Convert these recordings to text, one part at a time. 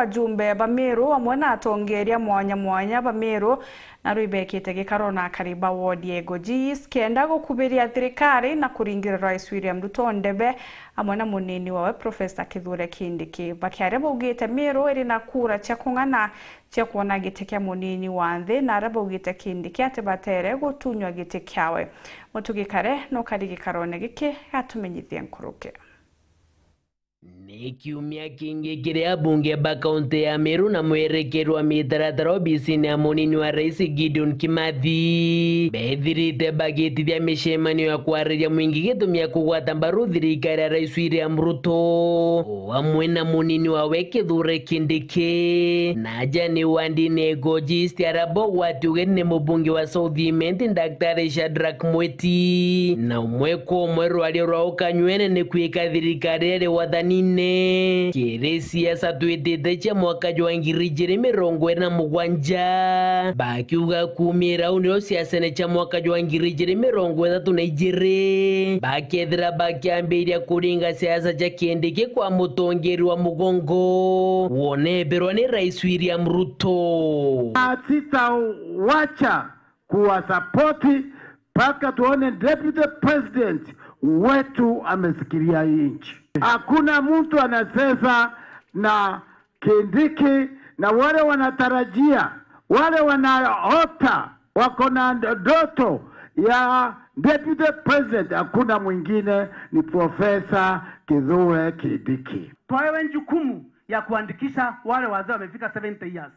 Wajumbe ba Meru amwe na atongeria mwanya ba Meru na rwibekite gikaro na kariba ward yego East kenda gukubiria thirikari na kuringira Rais William Ruto ndebe amwe na munini wawe Professor Kithure Kindiki bakiare baugite Meru iri na kura cia kung'ana cia kuona gite kia munini wa nthi na arabaugite Kindiki ati batere gutunywa gite kiawe mutugikare no kari gikarone giki gatumenyithie nkuruke. Ni kiumia kingi kiria bunge ba kaunti ya Meru na mwerekero wa mitaratara obisi-ini ya munini wa Rais Gideon Kimathi bethirite bagitithia micemanio ya kwariria mwingi gitumia kugwata mbaru thirikari ya Rais William Ruto amwe na munini wawe Kithure Kindiki na Jani Wandini Ego East arabo watuge ni mubunge wa South-Imenti Dr. Shadrack Mweti na umweko umwe rwari rwa ukanywene ni kwika thirikari ri wathani kere siasa twetete cia mwaka wa 2027 bakiuga kumira unio siasa ne cia mwaka wa 2032 bakethira bakiambiria kuringa siasa cia Kindiki kwa mutongeri wa mugongo woneberwa ni Rais William Ruto. Sitawacha kuwasapoti mpaka tuone deputy president wetu amesikilia nchi. Hakuna mtu anasesa na Kindiki na wale wanatarajia, wale wanaota, wako na ndoto ya deputy president. Hakuna mwingine ni Professor Kithure Kindiki. Twawe jukumu ya kuandikisha wale wazee wamefika 70 years.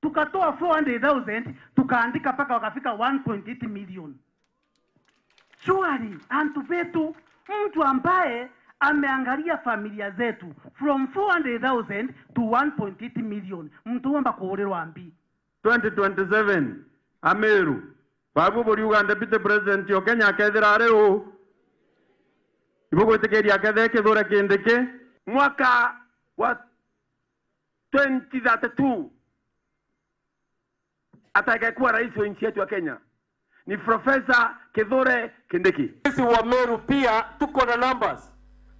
Tukatoa 400,000 tukaandika paka wakafika 1.8 million. Surely antu vetu mtu ambaye ameangalia familia zetu from 400,000 to 1.8 million mtu amba kuhorerwa ambi 2027 Ameru babu buri Uganda deputy president yo Kenya kethira rero ibugo tekeria kethe Kithure Kindiki mwaka wa 2032 atakayekuwa rais wa nchi yetu ya Kenya ni Professor Kithure Kindiki. Sisi wa Meru pia tuko na numbers.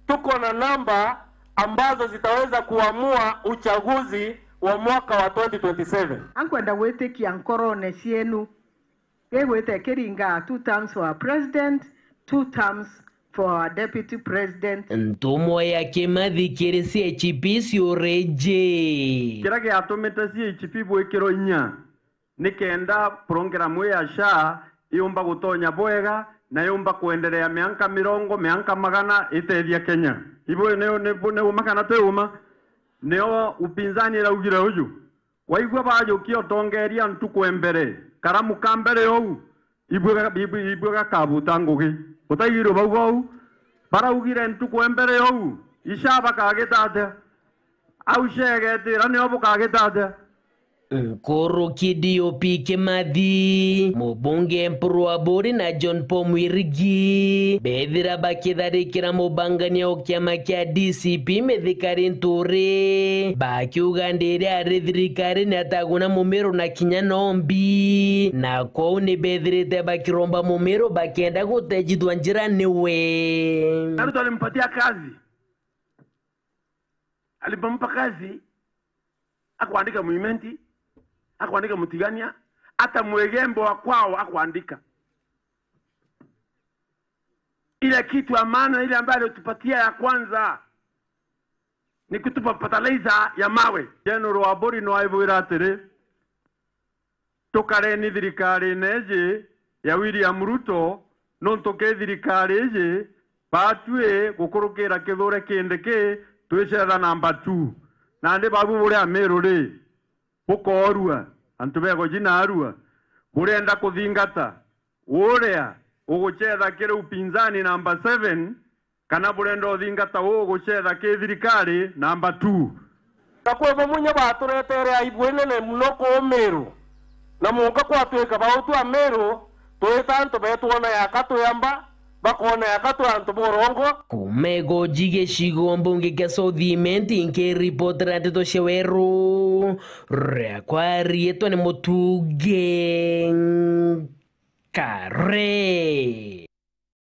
Tuko na namba ambazo zitaweza kuamua uchaguzi wa mwaka wa 2027. Ankwenda weteki ankorone sienu. Gewete kiringa 2 terms for our president, 2 terms for our deputy president. Ntumo ya Kimathi kiri CHP cioreje. Kira giatumite CHP bwikiro inya nikenda programu ya SHA iumba gutonya bwega na yumba kuendelea miaka 100 itethia Kenya. Ibo ne makana teuma neo upinzani raugire uju waigwa bajo kio tongeria ntuko embere karamu kambere ou ibwa kabuta ngugi utayiro bau baraugire ntuko embere ou ishaba kagetate au shegete rani obo kagetate Nkoro KDOP Kimathi mubunge Mpurwa Bori na John Paul Mwirigi bethira bakitharikira mubangania o kiama kia DCP methikari Nturi bakiuga ndiri ari thirikari ni ataguna Mumiru na kinya nombi na kou ni bethirite bakiromba Mumiru bakienda gutejithwa njira niwe. Ruto alimpatia kazi, alipompa kazi akuandika Muimenti, akuandika Mutigania, hata Mwegembo wa kwao akuandika. Ile kitu amana ile ambayo alitupatia ya kwanza ni kutupa fertilizer ya mawe. General Wabori no aivwira atiri tukareni thirikari neje ya William Ruto no toke thirikari eje batue gukurukira Kithure Kindiki twicera number 2 na ndi babu buri Ameru ri bukorua antu bego jina arua burenda kuthingata uria uguchetha kire upinzani number 7 kana burenda uthingata uguchetha ki thirikari number 2 Takwe munya baturetere aibwene ne mnoko Meru na munga kwatweka bautu Ameru toetanto betuona yakatu yamba bakona yakatu antu borongo kumego jige shigo mbunge kia South-Imenti nke report ratito sheweru rekwari eto ni mutuge kare.